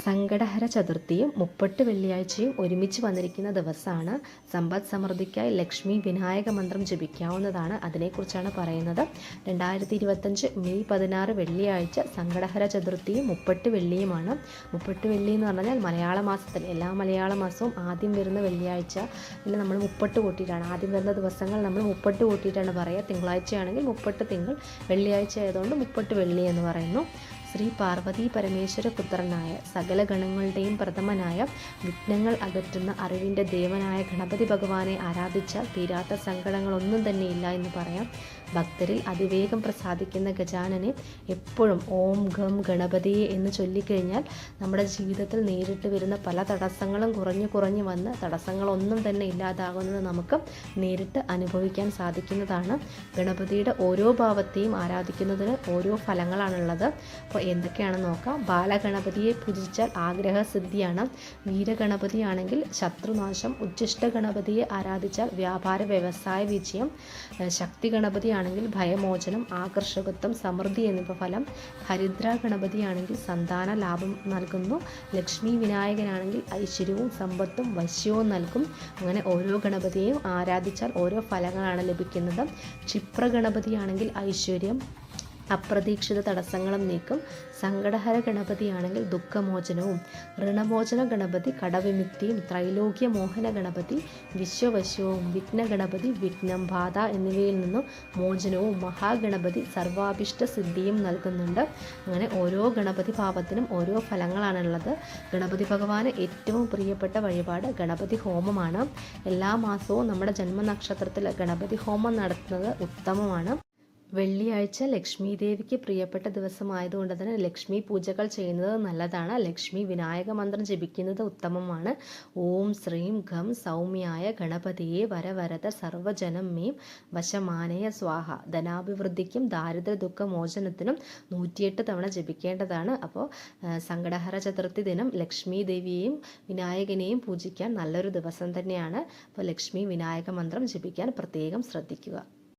സങ്കടഹര ചതുർത്ഥിയും മുപ്പട്ട് വെള്ളിയാഴ്ചയും ഒരുമിച്ച് വന്നിരിക്കുന്ന ദിവസമാണ്. സമ്പദ് സമൃദ്ധിക്കായി ലക്ഷ്മി വിനായക മന്ത്രം ജപിക്കാവുന്നതാണ്. അതിനെക്കുറിച്ചാണ് പറയുന്നത്. 2025 മെയ് 16 വെള്ളിയാഴ്ച സങ്കടഹര ചതുർത്ഥിയും മുപ്പട്ട് വെള്ളിയുമാണ്. മുപ്പട്ട് വെള്ളി എന്ന് പറഞ്ഞാൽ മലയാള മാസത്തിൽ എല്ലാ മലയാള മാസവും ആദ്യം വരുന്ന വെള്ളിയാഴ്ച നമ്മൾ മുപ്പട്ട് കൂട്ടിയിട്ടാണ് ആദ്യം വരുന്ന ദിവസങ്ങൾ നമ്മൾ മുപ്പട്ട് കൂട്ടിയിട്ടാണ് പറയുക. തിങ്കളാഴ്ചയാണെങ്കിൽ മുപ്പട്ട് തിങ്കൾ, വെള്ളിയാഴ്ച ആയതുകൊണ്ട് മുപ്പട്ട് വെള്ളി എന്ന് പറയുന്നു. ശ്രീ പാർവതി പരമേശ്വര പുത്രനായ സകല ഗണങ്ങളുടെയും പ്രഥമനായ വിഘ്നങ്ങൾ അകറ്റുന്ന അറിവിൻ്റെ ദേവനായ ഗണപതി ഭഗവാനെ ആരാധിച്ചാൽ തീരാത്ത സങ്കടങ്ങളൊന്നും തന്നെ ഇല്ല എന്ന് പറയാം. ഭക്തരിൽ അതിവേഗം പ്രസാദിക്കുന്ന ഗജാനനെ എപ്പോഴും ഓം ഗം ഗണപതിയെ എന്ന് ചൊല്ലിക്കഴിഞ്ഞാൽ നമ്മുടെ ജീവിതത്തിൽ നേരിട്ട് വരുന്ന പല തടസ്സങ്ങളും കുറഞ്ഞു വന്ന് തടസ്സങ്ങളൊന്നും തന്നെ ഇല്ലാതാകുന്നത് നമുക്ക് നേരിട്ട് അനുഭവിക്കാൻ സാധിക്കുന്നതാണ്. ഗണപതിയുടെ ഓരോ ഭാവത്തെയും ആരാധിക്കുന്നതിന് ഓരോ ഫലങ്ങളാണുള്ളത്. അപ്പോൾ എന്തൊക്കെയാണെന്ന് നോക്കാം. ബാലഗണപതിയെ പൂജിച്ചാൽ ആഗ്രഹസിദ്ധിയാണ്. വീരഗണപതിയാണെങ്കിൽ ശത്രുനാശം. ഉച്ഛിഷ്ട ഗണപതിയെ ആരാധിച്ചാൽ വ്യാപാര വ്യവസായ വിജയം. ശക്തി ഗണപതിയാണെങ്കിൽ ഭയമോചനം, ആകർഷകത്വം, സമൃദ്ധി എന്നിവ ഫലം. ഹരിദ്ര ഗണപതിയാണെങ്കിൽ സന്താന ലാഭം നൽകുന്നു. ലക്ഷ്മി വിനായകനാണെങ്കിൽ ഐശ്വര്യവും സമ്പത്തും വശ്യവും നൽകും. അങ്ങനെ ഓരോ ഗണപതിയെയും ആരാധിച്ചാൽ ഓരോ ഫലങ്ങളാണ് ലഭിക്കുന്നത്. ക്ഷിപ്ര ഗണപതിയാണെങ്കിൽ ഐശ്വര്യം, അപ്രതീക്ഷിത തടസ്സങ്ങളും നീക്കും. സങ്കടഹര ഗണപതിയാണെങ്കിൽ ദുഃഖമോചനവും. ഋണമോചന ഗണപതി കടവിമുക്തിയും. ത്രൈലോക്യ മോഹന ഗണപതി വിശ്വവശ്യവും. വിഘ്ന ഗണപതി വിഘ്നം, ബാധ എന്നിവയിൽ നിന്നും മോചനവും. മഹാഗണപതി സർവാഭിഷ്ട സിദ്ധിയും നൽകുന്നുണ്ട്. അങ്ങനെ ഓരോ ഗണപതി ഭാവത്തിനും ഓരോ ഫലങ്ങളാണുള്ളത്. ഗണപതി ഭഗവാന് ഏറ്റവും പ്രിയപ്പെട്ട വഴിപാട് ഗണപതി ഹോമമാണ്. എല്ലാ മാസവും നമ്മുടെ ജന്മനക്ഷത്രത്തിൽ ഗണപതി ഹോമം നടത്തുന്നത് ഉത്തമമാണ്. വെള്ളിയാഴ്ച ലക്ഷ്മി ദേവിക്ക് പ്രിയപ്പെട്ട ദിവസമായതുകൊണ്ട് തന്നെ ലക്ഷ്മി പൂജകൾ ചെയ്യുന്നത് നല്ലതാണ്. ലക്ഷ്മി വിനായക മന്ത്രം ജപിക്കുന്നത് ഉത്തമമാണ്. ഓം ശ്രീം ഘം സൗമ്യായ ഗണപതിയെ വരവരത സർവജനം മേം വശമാനയ സ്വാഹ. ധനാഭിവൃദ്ധിക്കും ദാരിദ്ര്യ ദുഃഖ മോചനത്തിനും 108 തവണ ജപിക്കേണ്ടതാണ്. അപ്പോൾ സങ്കടഹര ചതുർത്ഥി ദിനം ലക്ഷ്മി ദേവിയെയും വിനായകനെയും പൂജിക്കാൻ നല്ലൊരു ദിവസം തന്നെയാണ്. അപ്പോൾ ലക്ഷ്മി വിനായക മന്ത്രം ജപിക്കാൻ പ്രത്യേകം ശ്രദ്ധിക്കുക.